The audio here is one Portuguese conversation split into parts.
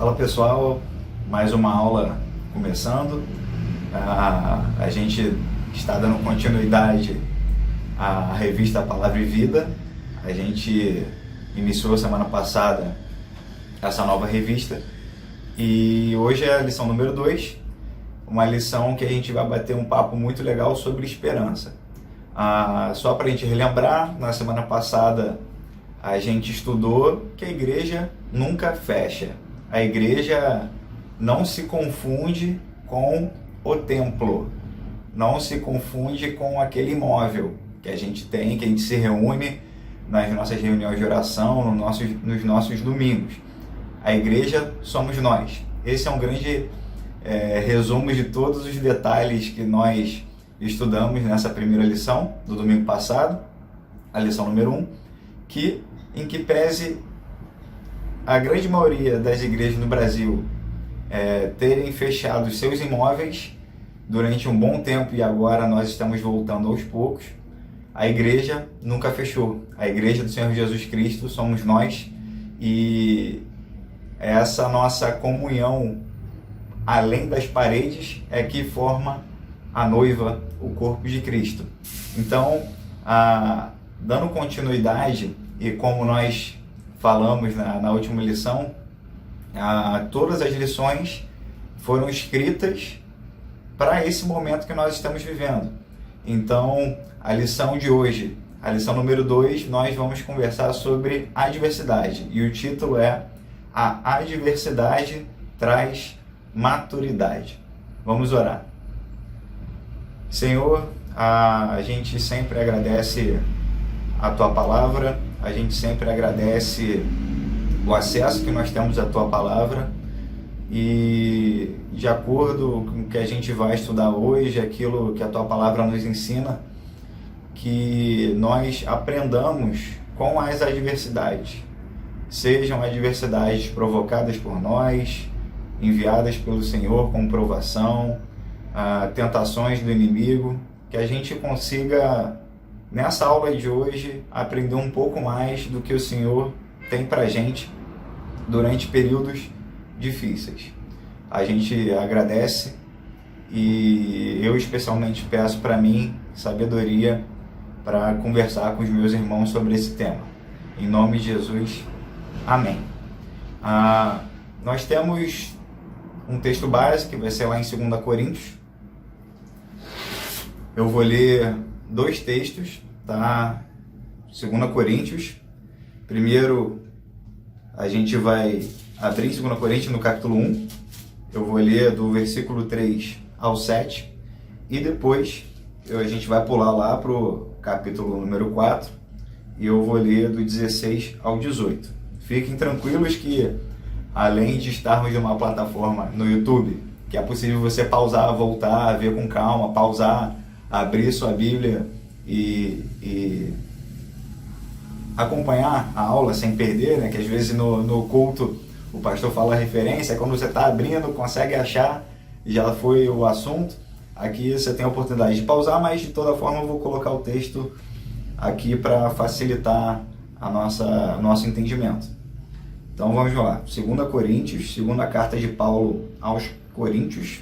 Fala pessoal, mais uma aula começando. A gente está dando continuidade à revista Palavra e Vida. A gente iniciou semana passada essa nova revista e hoje é a lição número 2, uma lição que a gente vai bater um papo muito legal sobre esperança. Só para a gente relembrar, na semana passada a gente estudou que a igreja nunca fecha. A igreja não se confunde com o templo, não se confunde com aquele imóvel que a gente tem, que a gente se reúne nas nossas reuniões de oração, nos nossos domingos. A igreja somos nós. Esse é um grande resumo de todos os detalhes que nós estudamos nessa primeira lição do domingo passado, a lição número 1, em que pese a grande maioria das igrejas no Brasil terem fechado os seus imóveis durante um bom tempo e agora nós estamos voltando aos poucos, a igreja nunca fechou. A igreja do Senhor Jesus Cristo somos nós e essa nossa comunhão além das paredes é que forma a noiva, o corpo de Cristo. Então, dando continuidade, e como nós falamos na última lição, todas as lições foram escritas para esse momento que nós estamos vivendo. Então, a lição de hoje, a lição número 2, nós vamos conversar sobre adversidade. E o título é A Adversidade Traz Maturidade. Vamos orar. Senhor, a gente sempre agradece a Tua Palavra, a gente sempre agradece o acesso que nós temos à Tua Palavra e, de acordo com o que a gente vai estudar hoje, aquilo que a Tua Palavra nos ensina, que nós aprendamos com as adversidades, sejam adversidades provocadas por nós, enviadas pelo Senhor com provação, tentações do inimigo, que a gente consiga, nessa aula de hoje, aprender um pouco mais do que o Senhor tem pra gente durante períodos difíceis. A gente agradece e eu especialmente peço para mim sabedoria para conversar com os meus irmãos sobre esse tema. Em nome de Jesus, amém. Nós temos um texto básico que vai ser lá em 2 Coríntios. Eu vou ler 2 textos, tá? 2 Coríntios. Primeiro, a gente vai abrir em 2 Coríntios no capítulo 1. Eu vou ler do versículo 3 ao 7. E depois, a gente vai pular lá para o capítulo número 4. E eu vou ler do 16 ao 18. Fiquem tranquilos que, além de estarmos numa plataforma no YouTube, que é possível você pausar, voltar, ver com calma, pausar, abrir sua Bíblia e acompanhar a aula sem perder, né? Que às vezes no culto o pastor fala a referência, quando você está abrindo, consegue achar, já foi o assunto. Aqui você tem a oportunidade de pausar, mas de toda forma eu vou colocar o texto aqui para facilitar nosso entendimento. Então vamos lá, 2 Coríntios, segunda carta de Paulo aos Coríntios,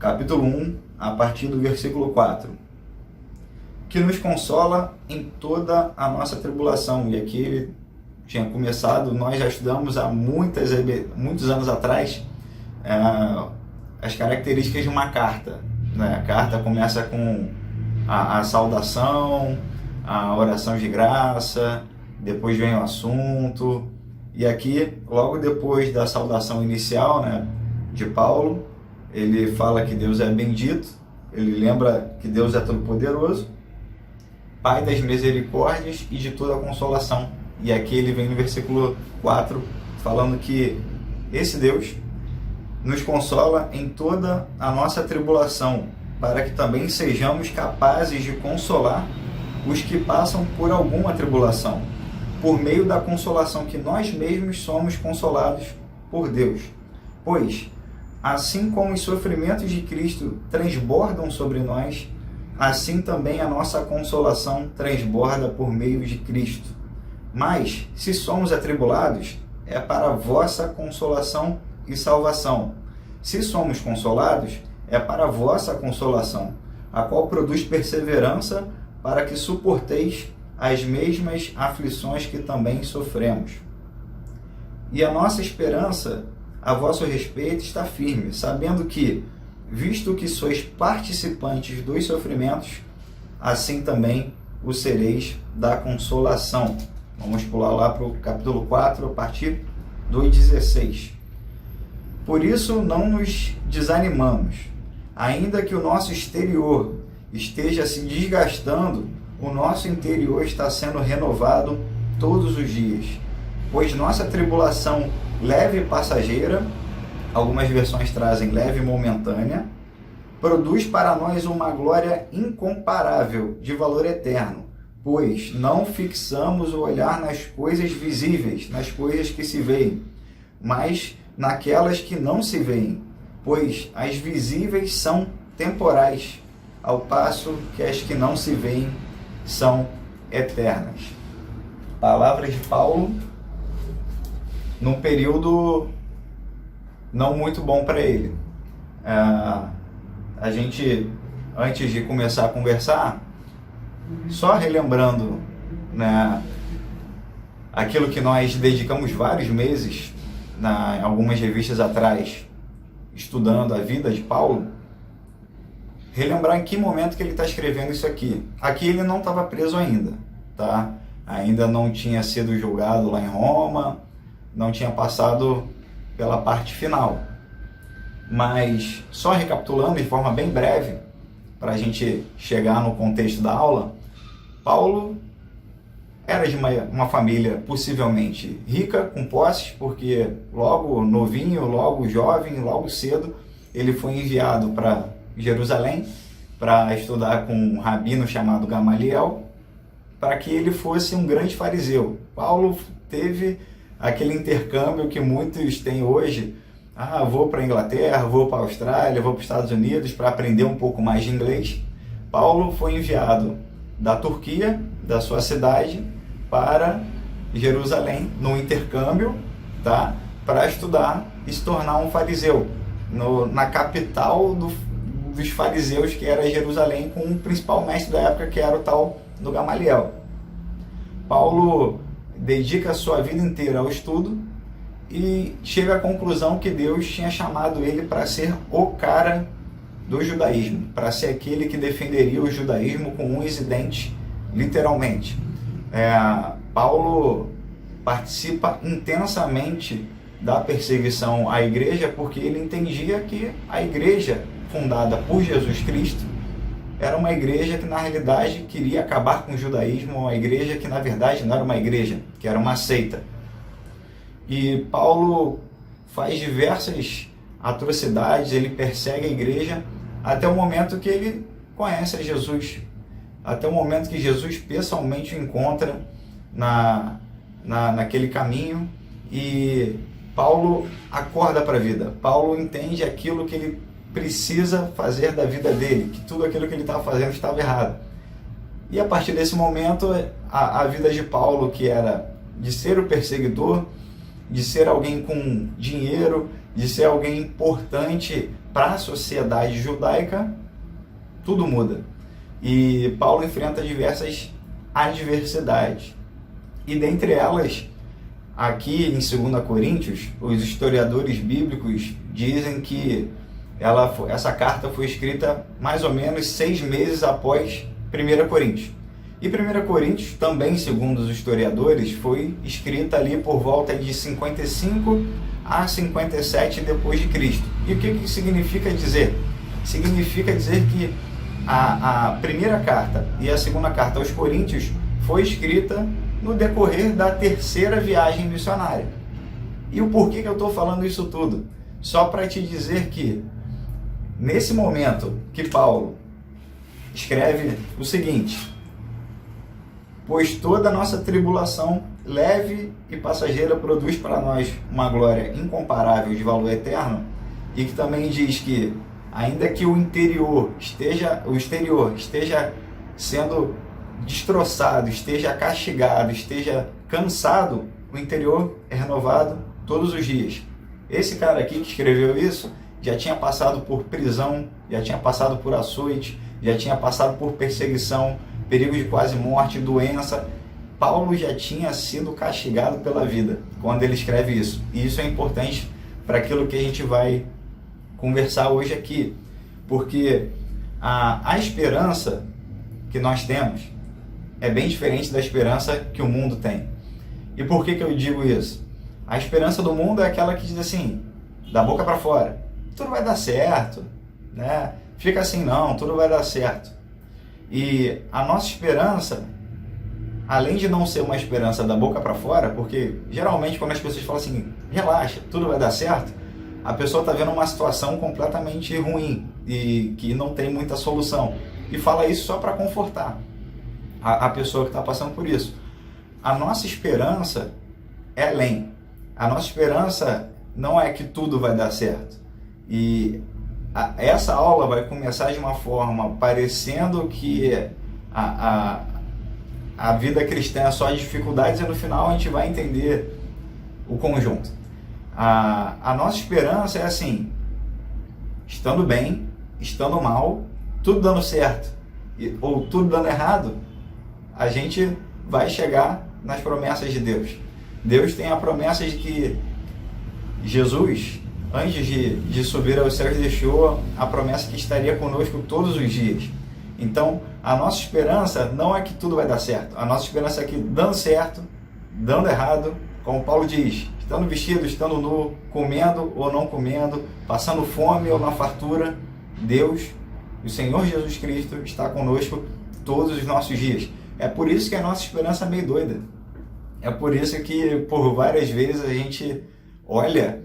capítulo 1, a partir do versículo 4. Que nos consola em toda a nossa tribulação. E aqui ele tinha começado, nós já estudamos há muitos anos atrás as características de uma carta, né? A carta começa com a saudação, a oração de graça, depois vem o assunto. E aqui, logo depois da saudação inicial, né, de Paulo, ele fala que Deus é bendito, ele lembra que Deus é todo-poderoso, Pai das misericórdias e de toda a consolação. E aqui ele vem no versículo 4, falando que esse Deus nos consola em toda a nossa tribulação, para que também sejamos capazes de consolar os que passam por alguma tribulação, por meio da consolação que nós mesmos somos consolados por Deus. Pois, assim como os sofrimentos de Cristo transbordam sobre nós, assim também a nossa consolação transborda por meio de Cristo. Mas, se somos atribulados, é para a vossa consolação e salvação. Se somos consolados, é para a vossa consolação, a qual produz perseverança, para que suporteis as mesmas aflições que também sofremos. E a nossa esperança a vosso respeito está firme, sabendo que, visto que sois participantes dos sofrimentos, assim também o sereis da consolação. Vamos pular lá para o capítulo 4, a partir do 16. Por isso não nos desanimamos, ainda que o nosso exterior esteja se desgastando, o nosso interior está sendo renovado todos os dias. Pois nossa tribulação leve e passageira, algumas versões trazem leve e momentânea, produz para nós uma glória incomparável, de valor eterno, pois não fixamos o olhar nas coisas visíveis, nas coisas que se veem, mas naquelas que não se veem, pois as visíveis são temporais, ao passo que as que não se veem são eternas. Palavras de Paulo num período não muito bom para ele. A gente, antes de começar a conversar, só relembrando, né, aquilo que nós dedicamos vários meses, em algumas revistas atrás, estudando a vida de Paulo, relembrar em que momento que ele está escrevendo isso aqui. Aqui ele não estava preso ainda, tá? Ainda não tinha sido julgado lá em Roma, não tinha passado pela parte final. Mas, só recapitulando de forma bem breve, para a gente chegar no contexto da aula, Paulo era de uma família possivelmente rica, com posses, porque logo novinho, logo jovem, logo cedo, ele foi enviado para Jerusalém para estudar com um rabino chamado Gamaliel, para que ele fosse um grande fariseu. Paulo teve aquele intercâmbio que muitos têm hoje. Vou para a Inglaterra, vou para a Austrália, vou para os Estados Unidos para aprender um pouco mais de inglês. Paulo foi enviado da Turquia, da sua cidade, para Jerusalém, no intercâmbio, tá? Para estudar e se tornar um fariseu, na capital dos fariseus, que era Jerusalém, com o principal mestre da época, que era o tal do Gamaliel. Paulo dedica a sua vida inteira ao estudo e chega à conclusão que Deus tinha chamado ele para ser o cara do judaísmo, para ser aquele que defenderia o judaísmo com unhas e dentes, literalmente. Paulo participa intensamente da perseguição à igreja, porque ele entendia que a igreja fundada por Jesus Cristo era uma igreja que na realidade queria acabar com o judaísmo, uma igreja que na verdade não era uma igreja, que era uma seita. E Paulo faz diversas atrocidades, ele persegue a igreja até o momento que ele conhece a Jesus, até o momento que Jesus pessoalmente o encontra naquele caminho, e Paulo acorda para a vida. Paulo entende aquilo que ele precisa fazer da vida dele, que tudo aquilo que ele estava fazendo estava errado. E a partir desse momento, a vida de Paulo, que era de ser o perseguidor, de ser alguém com dinheiro, de ser alguém importante para a sociedade judaica, tudo muda. E Paulo enfrenta diversas adversidades. E dentre elas, aqui em 2 Coríntios, os historiadores bíblicos dizem que essa carta foi escrita mais ou menos 6 meses após 1 Coríntios. E 1 Coríntios, também segundo os historiadores, foi escrita ali por volta de 55 a 57 depois de Cristo. E o que significa dizer? Significa dizer que a primeira carta e a segunda carta aos Coríntios foi escrita no decorrer da terceira viagem missionária. E o porquê que eu estou falando isso tudo? Só para te dizer que, nesse momento que Paulo escreve o seguinte: pois toda a nossa tribulação leve e passageira produz para nós uma glória incomparável de valor eterno, e que também diz que, ainda que o exterior esteja sendo destroçado, esteja castigado, esteja cansado, o interior é renovado todos os dias. Esse cara aqui que escreveu isso já tinha passado por prisão, já tinha passado por açoite, já tinha passado por perseguição, perigo de quase morte, doença. Paulo já tinha sido castigado pela vida quando ele escreve isso. E isso é importante para aquilo que a gente vai conversar hoje aqui. Porque a esperança que nós temos é bem diferente da esperança que o mundo tem. E por que eu digo isso? A esperança do mundo é aquela que diz assim, da boca para fora, tudo vai dar certo, né? Fica assim, não, tudo vai dar certo. E a nossa esperança, além de não ser uma esperança da boca para fora, porque geralmente quando as pessoas falam assim, relaxa, tudo vai dar certo, a pessoa está vendo uma situação completamente ruim e que não tem muita solução. E fala isso só para confortar a pessoa que está passando por isso. A nossa esperança é além. A nossa esperança não é que tudo vai dar certo. E essa aula vai começar de uma forma parecendo que a vida cristã é só dificuldades e no final a gente vai entender o conjunto. A nossa esperança é assim, estando bem, estando mal, tudo dando certo ou tudo dando errado, a gente vai chegar nas promessas de Deus. Deus tem a promessa de que Jesus, antes de subir aos céus, deixou a promessa que estaria conosco todos os dias. Então, a nossa esperança não é que tudo vai dar certo. A nossa esperança é que dando certo, dando errado, como Paulo diz, estando vestido, estando nu, comendo ou não comendo, passando fome ou na fartura, Deus, o Senhor Jesus Cristo, está conosco todos os nossos dias. É por isso que a nossa esperança é meio doida. É por isso que, por várias vezes, a gente olha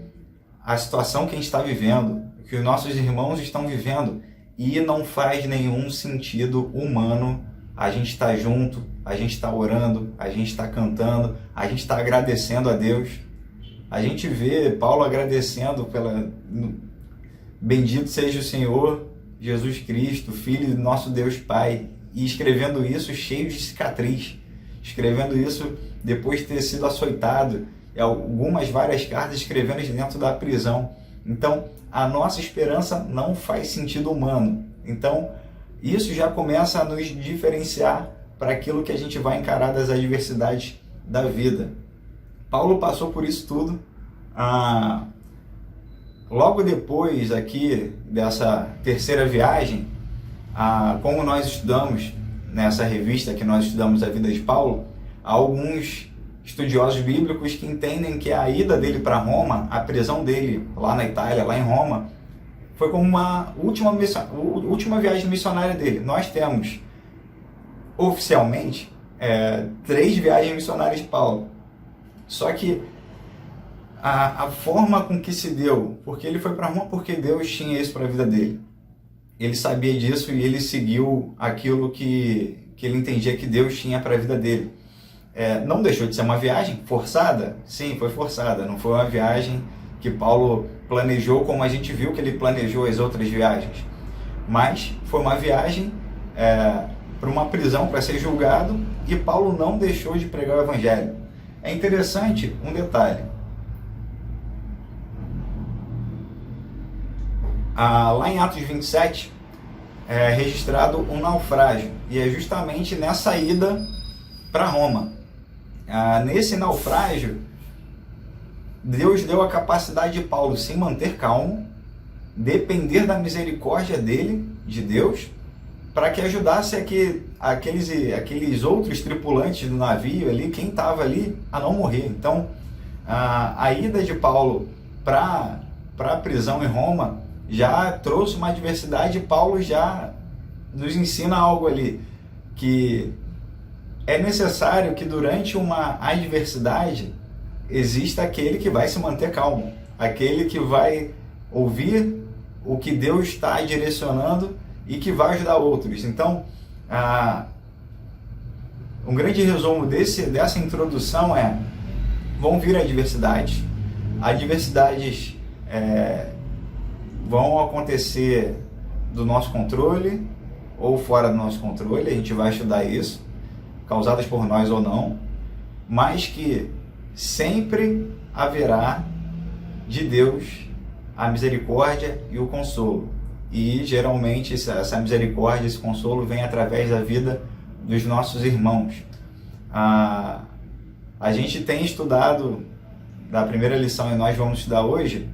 a situação que a gente está vivendo, que os nossos irmãos estão vivendo, e não faz nenhum sentido humano a gente estar junto, a gente está orando, a gente está cantando, a gente está agradecendo a Deus. A gente vê Paulo agradecendo pela... Bendito seja o Senhor Jesus Cristo, Filho do nosso Deus Pai, e escrevendo isso cheio de cicatriz, escrevendo isso depois de ter sido açoitado, várias cartas escrevendo dentro da prisão. Então, a nossa esperança não faz sentido humano. Então, isso já começa a nos diferenciar para aquilo que a gente vai encarar das adversidades da vida. Paulo passou por isso tudo. Logo depois aqui dessa terceira viagem, como nós estudamos nessa revista que nós estudamos a vida de Paulo, há alguns estudiosos bíblicos que entendem que a ida dele para Roma, a prisão dele lá na Itália, lá em Roma, foi como uma última viagem missionária dele. Nós temos, oficialmente, 3 viagens missionárias de Paulo. Só que a forma com que se deu, porque ele foi para Roma porque Deus tinha isso para a vida dele. Ele sabia disso e ele seguiu aquilo que ele entendia que Deus tinha para a vida dele. Não deixou de ser uma viagem forçada? Sim, foi forçada. Não foi uma viagem que Paulo planejou como a gente viu que ele planejou as outras viagens. Mas foi uma viagem para uma prisão para ser julgado, e Paulo não deixou de pregar o evangelho. É interessante um detalhe. Lá em Atos 27 é registrado um naufrágio, e é justamente nessa ida para Roma. Nesse naufrágio, Deus deu a capacidade de Paulo se manter calmo, depender da misericórdia dele, de Deus, para que ajudasse aqueles outros tripulantes do navio ali, quem estava ali, a não morrer. Então, a ida de Paulo para a prisão em Roma já trouxe uma adversidade, e Paulo já nos ensina algo ali, que é necessário que durante uma adversidade exista aquele que vai se manter calmo, aquele que vai ouvir o que Deus está direcionando e que vai ajudar outros. Então, um grande resumo dessa introdução vão vir adversidades. Adversidades vão acontecer do nosso controle ou fora do nosso controle, a gente vai estudar isso, causadas por nós ou não, mas que sempre haverá de Deus a misericórdia e o consolo. E geralmente essa misericórdia, esse consolo vem através da vida dos nossos irmãos. A gente tem estudado da primeira lição, e nós vamos estudar hoje,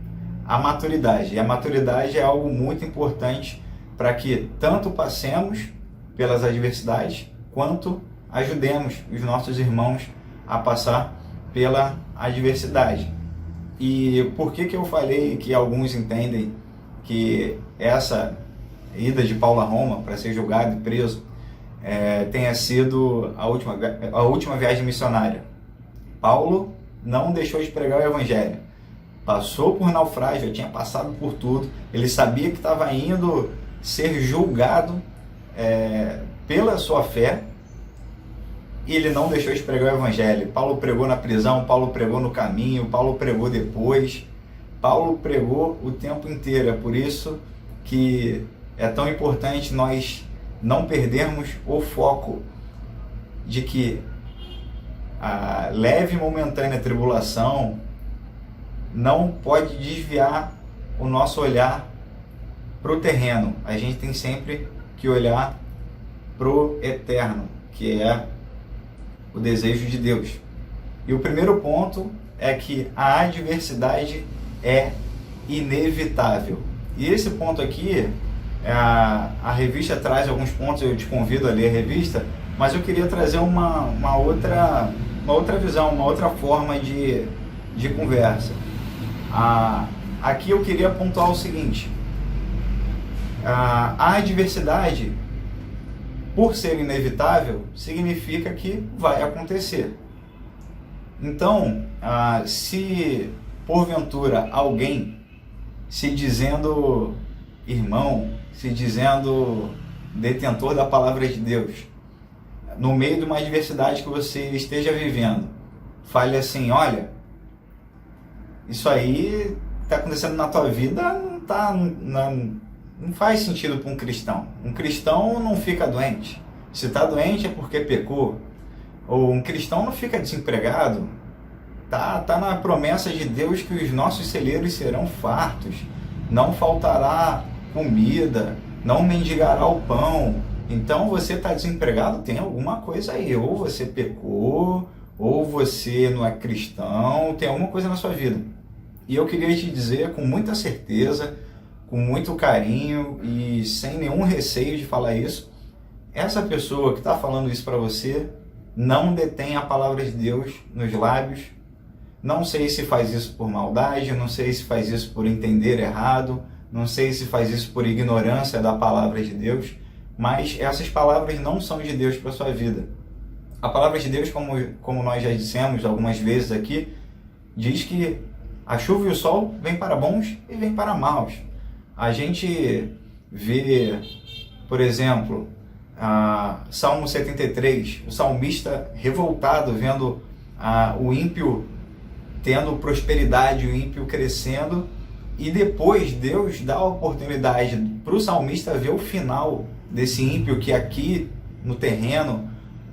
a maturidade. E a maturidade é algo muito importante para que tanto passemos pelas adversidades, quanto ajudemos os nossos irmãos a passar pela adversidade. E por que eu falei que alguns entendem que essa ida de Paulo a Roma para ser julgado e preso tenha sido a última viagem missionária? Paulo não deixou de pregar o evangelho, passou por naufrágio, tinha passado por tudo, ele sabia que estava indo ser julgado pela sua fé, e ele não deixou de pregar o evangelho. Paulo pregou na prisão, Paulo pregou no caminho, Paulo pregou depois, Paulo pregou o tempo inteiro. É por isso que é tão importante nós não perdermos o foco de que a leve e momentânea tribulação não pode desviar o nosso olhar para o terreno. A gente tem sempre que olhar para o eterno, que é o desejo de Deus. E o primeiro ponto é que a adversidade é inevitável. E esse ponto aqui, a revista traz alguns pontos, eu te convido a ler a revista, mas eu queria trazer uma outra visão, uma outra forma de conversa. Aqui eu queria pontuar o seguinte: a adversidade, por ser inevitável, significa que vai acontecer. Então, se porventura alguém se dizendo irmão, se dizendo detentor da palavra de Deus, no meio de uma adversidade que você esteja vivendo, fale assim: olha, isso aí está acontecendo na tua vida, não faz sentido para um cristão. Um cristão não fica doente. Se está doente é porque pecou. Ou um cristão não fica desempregado. Tá na promessa de Deus que os nossos celeiros serão fartos. Não faltará comida, não mendigará o pão. Então você está desempregado, tem alguma coisa aí. Ou você pecou, ou você não é cristão, tem alguma coisa na sua vida. E eu queria te dizer com muita certeza, com muito carinho e sem nenhum receio de falar isso: essa pessoa que está falando isso para você não detém a palavra de Deus nos lábios. Não sei se faz isso por maldade, não sei se faz isso por entender errado, não sei se faz isso por ignorância da palavra de Deus, mas essas palavras não são de Deus para a sua vida. A palavra de Deus, como nós já dissemos algumas vezes aqui, diz que a chuva e o sol vêm para bons e vêm para maus. A gente vê, por exemplo, Salmo 73, o salmista revoltado, vendo o ímpio tendo prosperidade, o ímpio crescendo, e depois Deus dá a oportunidade para o salmista ver o final desse ímpio que aqui no terreno,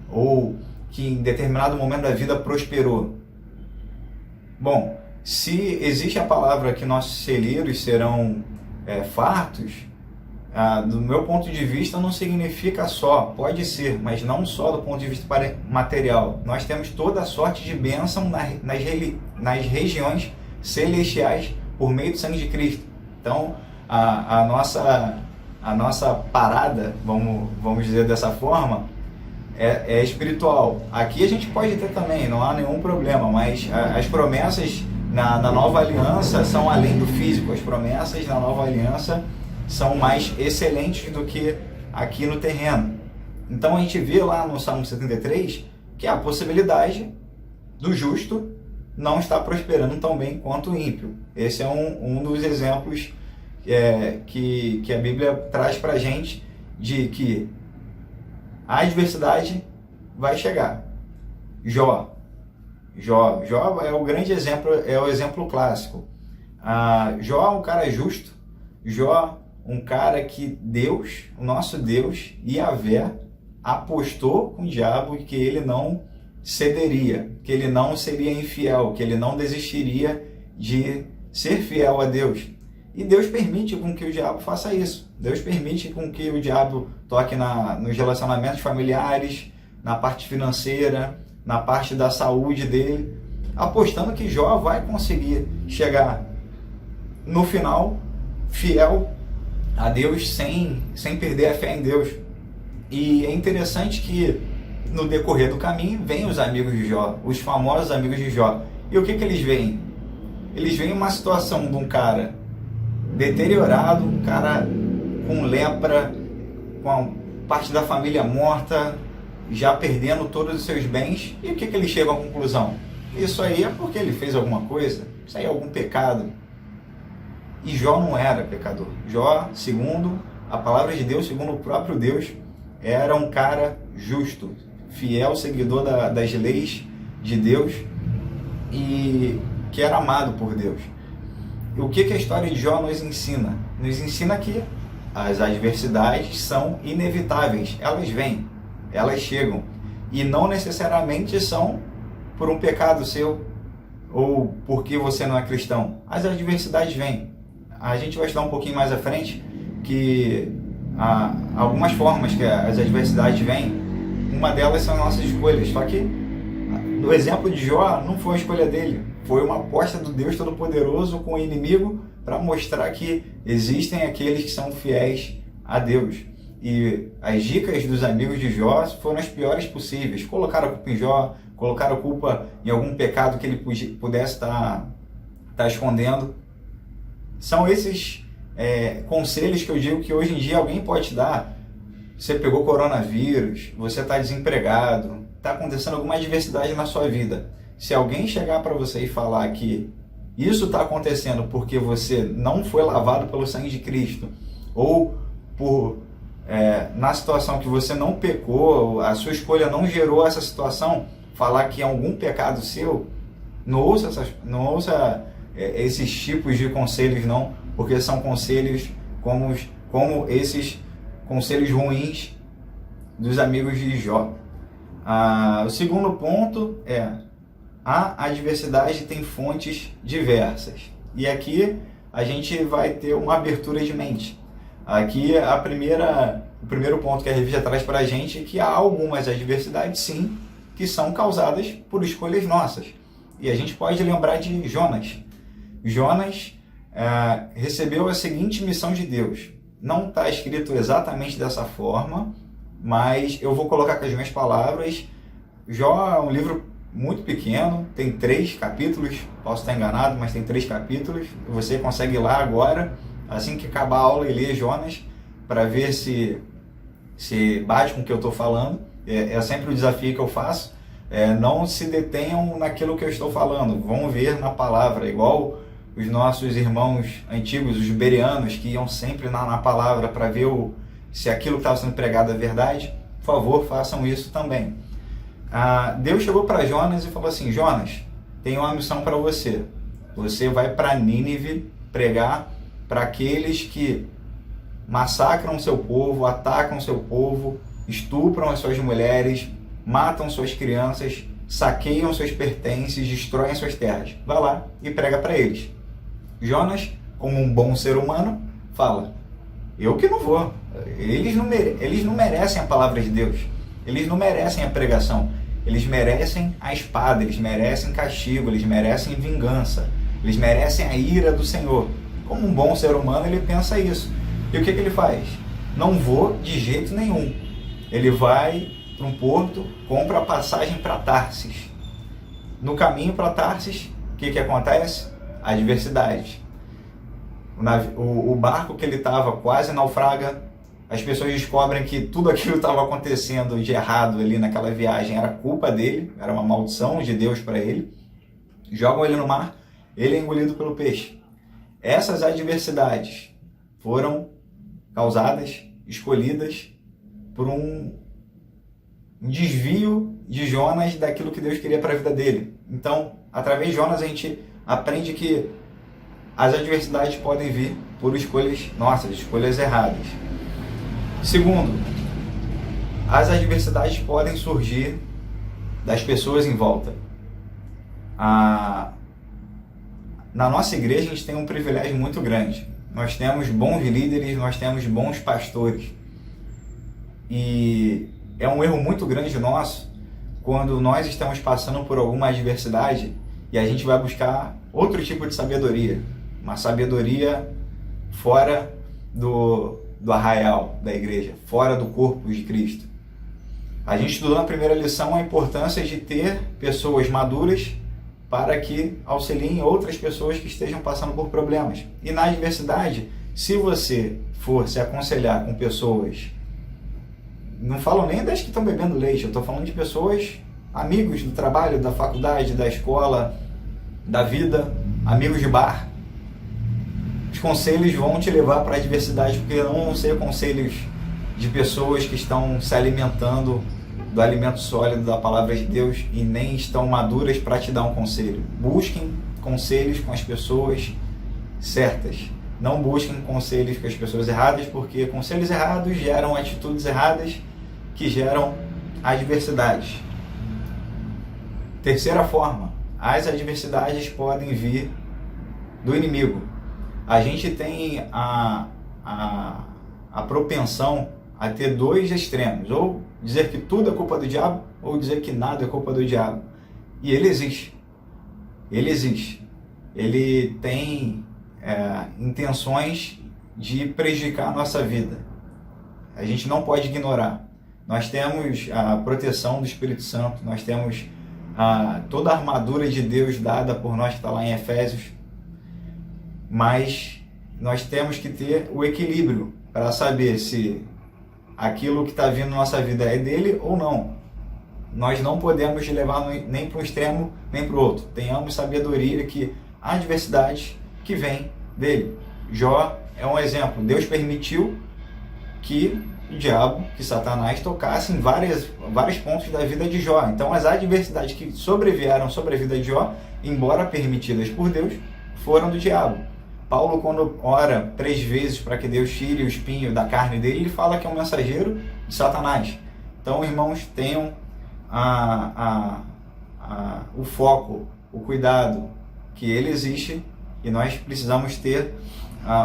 ou que em determinado momento da vida prosperou. Bom, se existe a palavra que nossos celeiros serão fartos, do meu ponto de vista não significa só, pode ser, mas não só do ponto de vista material. Nós temos toda a sorte de bênção nas regiões celestiais por meio do sangue de Cristo. Então, a nossa parada, vamos dizer dessa forma, é espiritual. Aqui a gente pode ter também, não há nenhum problema, mas as promessas na nova aliança são além do físico. As promessas na nova aliança são mais excelentes do que aqui no terreno. Então a gente vê lá no Salmo 73 que há a possibilidade do justo não estar prosperando tão bem quanto o ímpio. Esse é um dos exemplos que a Bíblia traz para a gente, de que a adversidade vai chegar. Jó é o grande exemplo, é o exemplo clássico. Jó é um cara justo. Jó, um cara que Deus, o nosso Deus, Yahvé, apostou com o diabo e que ele não cederia, que ele não seria infiel, que ele não desistiria de ser fiel a Deus. E Deus permite com que o diabo faça isso. Deus permite com que o diabo toque nos relacionamentos familiares, na parte financeira, na parte da saúde dele, apostando que Jó vai conseguir chegar no final fiel a Deus sem perder a fé em Deus. E é interessante que no decorrer do caminho vêm os amigos de Jó, os famosos amigos de Jó. E o que eles veem? Eles veem uma situação de um cara deteriorado, um cara com lepra, com a parte da família morta, já perdendo todos os seus bens. E o que eles chegam à conclusão? Isso aí é porque ele fez alguma coisa, isso aí é algum pecado. E Jó não era pecador. Jó, segundo a palavra de Deus, segundo o próprio Deus, era um cara justo, fiel, seguidor das leis de Deus e que era amado por Deus. E o que a história de Jó nos ensina? Nos ensina que as adversidades são inevitáveis, elas vêm, elas chegam, e não necessariamente são por um pecado seu ou porque você não é cristão. As adversidades vêm. A gente vai estudar um pouquinho mais à frente que há algumas formas que as adversidades vêm. Uma delas são nossas escolhas. Só que no exemplo de Jó não foi uma escolha dele, foi uma aposta do Deus Todo-Poderoso com o inimigo para mostrar que existem aqueles que são fiéis a Deus. E as dicas dos amigos de Jó foram as piores possíveis. Colocaram a culpa em Jó, colocaram a culpa em algum pecado que ele pudesse estar escondendo. São esses conselhos que eu digo que hoje em dia alguém pode te dar. Você pegou coronavírus, você está desempregado, está acontecendo alguma adversidade na sua vida. Se alguém chegar para você e falar que isso está acontecendo porque você não foi lavado pelo sangue de Cristo, ou na situação que você não pecou, a sua escolha não gerou essa situação, falar que é algum pecado seu, não ouça esses tipos de conselhos não, porque são conselhos como esses conselhos ruins dos amigos de Jó. O segundo ponto é: a adversidade tem fontes diversas. E aqui a gente vai ter uma abertura de mente. Aqui o primeiro ponto que a revista traz para a gente é que há algumas adversidades, sim, que são causadas por escolhas nossas. E a gente pode lembrar de Jonas. Jonas recebeu a seguinte missão de Deus. Não está escrito exatamente dessa forma, mas eu vou colocar com as minhas palavras. Jó é um livro muito pequeno, tem 3 capítulos, posso estar enganado, mas tem 3 capítulos. Você consegue ir lá agora, assim que acabar a aula, e ler Jonas, para ver se bate com o que eu estou falando. É sempre o desafio que eu faço. Não se detenham naquilo que eu estou falando, vão ver na palavra, igual os nossos irmãos antigos, os bereanos, que iam sempre na palavra para ver se aquilo que estava sendo pregado é verdade. Por favor, façam isso também. Deus chegou para Jonas e falou assim: Jonas, tem uma missão para você. Você vai para Nínive pregar para aqueles que massacram seu povo, atacam seu povo, estupram as suas mulheres, matam suas crianças, saqueiam seus pertences, destroem suas terras. Vai lá e prega para eles. Jonas, como um bom ser humano, fala: eu que não vou. Eles não merecem a palavra de Deus. Eles não merecem a pregação. Eles merecem a espada, eles merecem castigo, eles merecem vingança. Eles merecem a ira do Senhor. Como um bom ser humano, ele pensa isso. E o que ele faz? Não vou de jeito nenhum. Ele vai para um porto, compra a passagem para Tarsis. No caminho para Tarsis, o que acontece? Adversidade. O barco que ele estava quase naufraga. As pessoas descobrem que tudo aquilo que estava acontecendo de errado ali naquela viagem era culpa dele, era uma maldição de Deus para ele. Jogam ele no mar, ele é engolido pelo peixe. Essas adversidades foram causadas, escolhidas por um desvio de Jonas daquilo que Deus queria para a vida dele. Então, através de Jonas, a gente aprende que as adversidades podem vir por escolhas nossas, escolhas erradas. Segundo, as adversidades podem surgir das pessoas em volta. Na nossa igreja a gente tem um privilégio muito grande. Nós temos bons líderes, nós temos bons pastores. E é um erro muito grande nosso quando nós estamos passando por alguma adversidade e a gente vai buscar outro tipo de sabedoria. Uma sabedoria fora do arraial da igreja, fora do corpo de Cristo. A gente estudou na primeira lição a importância de ter pessoas maduras para que auxiliem outras pessoas que estejam passando por problemas. E na adversidade, se você for se aconselhar com pessoas, não falo nem das que estão bebendo leite, eu estou falando de pessoas, amigos do trabalho, da faculdade, da escola, da vida, amigos de bar, os conselhos vão te levar para a adversidade, porque não vão ser conselhos de pessoas que estão se alimentando do alimento sólido da palavra de Deus e nem estão maduras para te dar um conselho. Busquem conselhos com as pessoas certas. Não busquem conselhos com as pessoas erradas, porque conselhos errados geram atitudes erradas que geram adversidades. Terceira forma, as adversidades podem vir do inimigo. A gente tem a propensão a ter dois extremos, ou dizer que tudo é culpa do diabo, ou dizer que nada é culpa do diabo. E ele existe. Ele existe. Ele tem intenções de prejudicar a nossa vida. A gente não pode ignorar. Nós temos a proteção do Espírito Santo, nós temos toda a armadura de Deus dada por nós, que está lá em Efésios, mas nós temos que ter o equilíbrio para saber se aquilo que está vindo na nossa vida é dele ou não. Nós não podemos levar nem para um extremo nem para o outro. Tenhamos sabedoria que há adversidades que vêm dele. Jó é um exemplo. Deus permitiu que o diabo, que Satanás, tocasse em vários pontos da vida de Jó. Então as adversidades que sobrevieram sobre a vida de Jó, embora permitidas por Deus, foram do diabo. Paulo, quando ora 3 vezes para que Deus tire o espinho da carne dele, ele fala que é um mensageiro de Satanás. Então, irmãos, tenham o foco, o cuidado, que ele existe e nós precisamos ter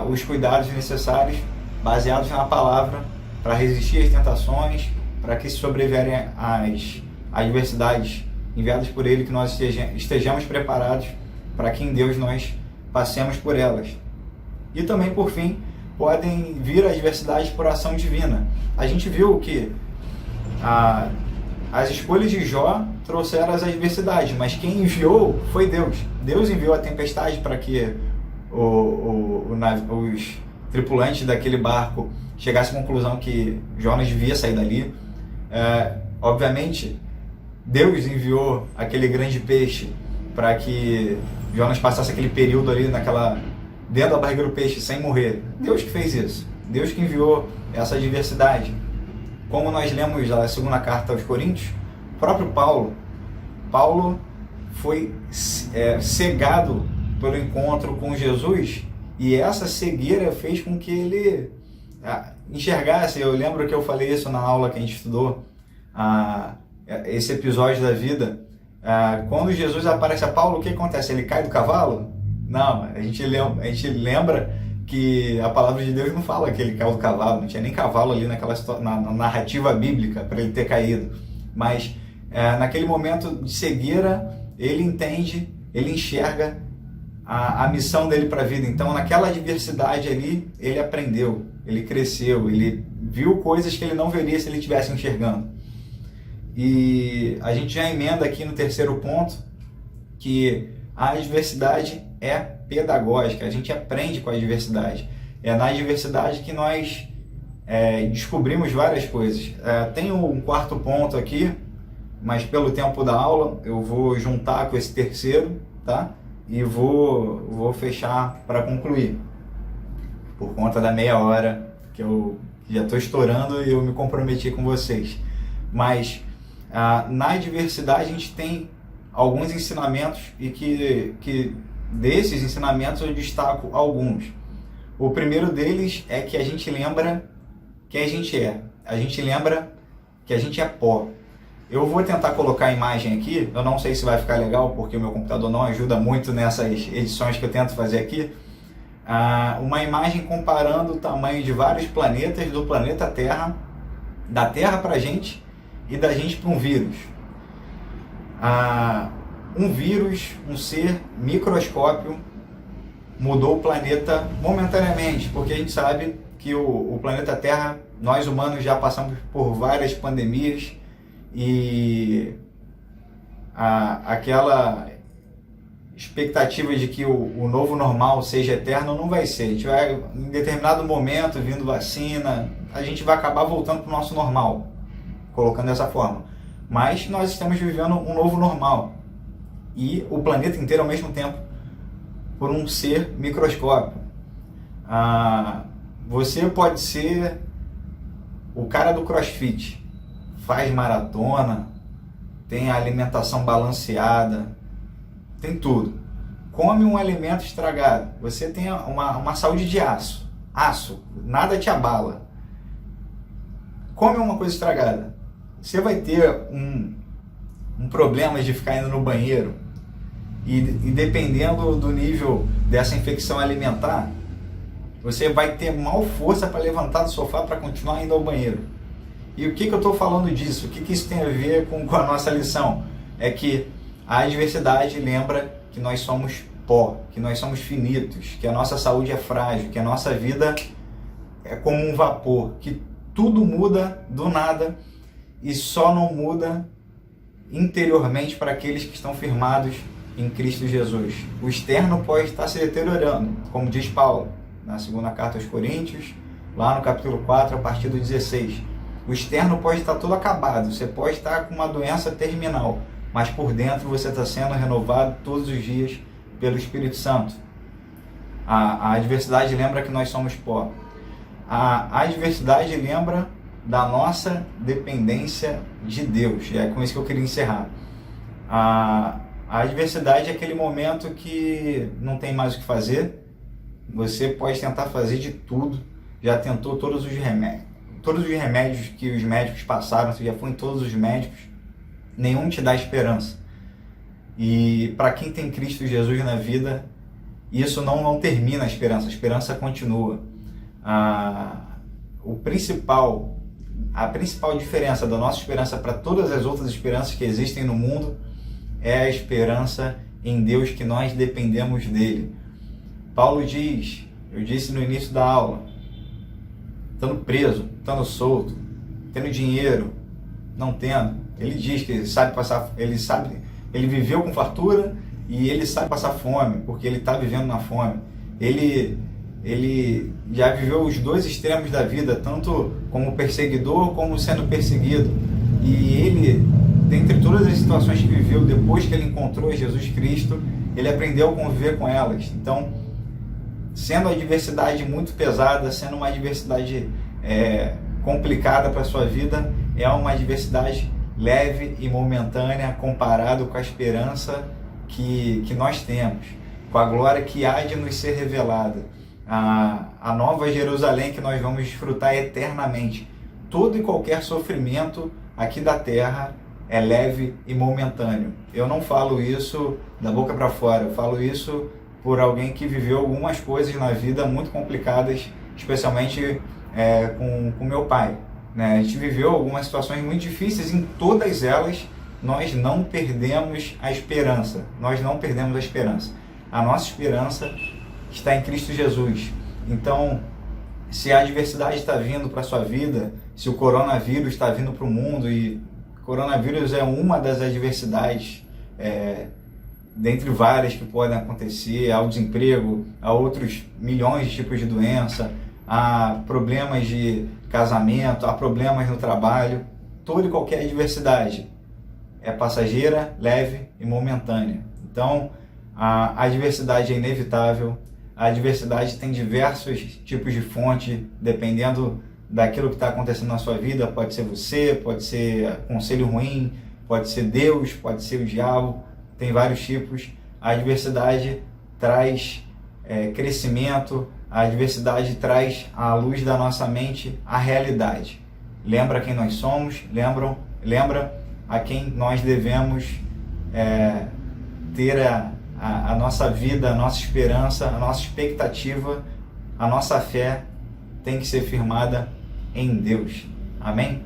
os cuidados necessários, baseados na palavra, para resistir às tentações, para que se sobreviverem às adversidades enviadas por ele, que nós estejamos preparados para que em Deus nós passemos por elas. E também, por fim, podem vir adversidades por ação divina. A gente viu que as escolhas de Jó trouxeram as adversidades, mas quem enviou foi Deus. Deus enviou a tempestade para que os tripulantes daquele barco chegassem à conclusão que Jonas devia sair dali. Obviamente, Deus enviou aquele grande peixe para que Jonas passasse aquele período ali dentro da barriga do peixe sem morrer. Deus que fez isso. Deus que enviou essa adversidade. Como nós lemos a segunda carta aos Coríntios, o próprio Paulo foi cegado pelo encontro com Jesus, e essa cegueira fez com que ele enxergasse. Eu lembro que eu falei isso na aula que a gente estudou, esse episódio da vida. Quando Jesus aparece a Paulo, o que acontece? Ele cai do cavalo? Não, a gente lembra que a palavra de Deus não fala que ele caiu do cavalo, não tinha nem cavalo ali na narrativa bíblica para ele ter caído. Mas naquele momento de cegueira, ele entende, ele enxerga a missão dele para a vida. Então, naquela adversidade ali, ele aprendeu, ele cresceu, ele viu coisas que ele não veria se ele estivesse enxergando. E a gente já emenda aqui no terceiro ponto que a adversidade é pedagógica, a gente aprende com a adversidade. É na adversidade que nós descobrimos várias coisas. Tem um quarto ponto aqui, mas pelo tempo da aula eu vou juntar com esse terceiro, tá? E vou fechar para concluir, por conta da meia hora que eu já estou estourando e eu me comprometi com vocês. Mas na adversidade a gente tem alguns ensinamentos e que desses ensinamentos eu destaco alguns. O primeiro deles é que a gente lembra quem a gente é. A gente lembra que a gente é pó. Eu vou tentar colocar a imagem aqui, eu não sei se vai ficar legal, porque o meu computador não ajuda muito nessas edições que eu tento fazer aqui. Uma imagem comparando o tamanho de vários planetas, do planeta Terra, da Terra para a gente e da gente para um vírus. Um vírus, um ser microscópio, mudou o planeta momentaneamente, porque a gente sabe que o planeta Terra, nós humanos já passamos por várias pandemias, e aquela expectativa de que o novo normal seja eterno não vai ser. A gente vai, em determinado momento, vindo vacina, a gente vai acabar voltando para o nosso normal, colocando dessa forma. Mas nós estamos vivendo um novo normal, e o planeta inteiro ao mesmo tempo, por um ser microscópio. Você pode ser o cara do CrossFit, faz maratona, tem a alimentação balanceada, tem tudo. Come um alimento estragado, você tem uma saúde de aço, nada te abala. Come uma coisa estragada, você vai ter um problema de ficar indo no banheiro, e dependendo do nível dessa infecção alimentar, você vai ter mal força para levantar do sofá para continuar indo ao banheiro. E o que eu estou falando disso? O que isso tem a ver com a nossa lição? É que a adversidade lembra que nós somos pó, que nós somos finitos, que a nossa saúde é frágil, que a nossa vida é como um vapor, que tudo muda do nada e só não muda interiormente para aqueles que estão firmados em Cristo Jesus. O externo pode estar se deteriorando, como diz Paulo na segunda carta aos Coríntios, lá no capítulo 4, a partir do 16. O externo pode estar todo acabado, você pode estar com uma doença terminal, mas por dentro você está sendo renovado todos os dias pelo Espírito Santo. A adversidade lembra que nós somos pó. A adversidade lembra da nossa dependência de Deus. E é com isso que eu queria encerrar. A adversidade é aquele momento que não tem mais o que fazer. Você pode tentar fazer de tudo. Já tentou todos os remédios que os médicos passaram, você já foi em todos os médicos, nenhum te dá esperança. E para quem tem Cristo Jesus na vida, isso não termina a esperança continua. A principal diferença da nossa esperança para todas as outras esperanças que existem no mundo é a esperança em Deus, que nós dependemos dele. Paulo diz, eu disse no início da aula, estando preso, estando solto, tendo dinheiro, não tendo, ele diz que ele sabe passar, ele viveu com fartura e ele sabe passar fome, porque ele está vivendo na fome. Ele já viveu os dois extremos da vida, tanto como perseguidor como sendo perseguido. E ele, dentre todas as situações que viveu, depois que ele encontrou Jesus Cristo, ele aprendeu a conviver com elas. Então, sendo a adversidade muito pesada, sendo uma adversidade complicada para a sua vida, é uma adversidade leve e momentânea comparado com a esperança que nós temos, com a glória que há de nos ser revelada, a nova Jerusalém que nós vamos desfrutar eternamente. Todo e qualquer sofrimento aqui da terra é leve e momentâneo. Eu não falo isso da boca para fora, eu falo isso por alguém que viveu algumas coisas na vida muito complicadas, especialmente com meu pai. Né? A gente viveu algumas situações muito difíceis, em todas elas nós não perdemos a esperança. Nós não perdemos a esperança. A nossa esperança está em Cristo Jesus. Então, se a adversidade está vindo para a sua vida, se o coronavírus está vindo para o mundo, e coronavírus é uma das adversidades, dentre várias que podem acontecer, ao desemprego, a outros milhões de tipos de doença, a problemas de casamento, a problemas no trabalho, toda e qualquer adversidade é passageira, leve e momentânea. Então, a adversidade é inevitável, a adversidade tem diversos tipos de fonte, dependendo daquilo que está acontecendo na sua vida. Pode ser você, pode ser conselho ruim, pode ser Deus, pode ser o diabo, tem vários tipos. A adversidade traz crescimento, a adversidade traz à luz da nossa mente a realidade. Lembra quem nós somos, lembra a quem nós devemos ter a nossa vida, a nossa esperança, a nossa expectativa, a nossa fé tem que ser firmada em Deus. Amém?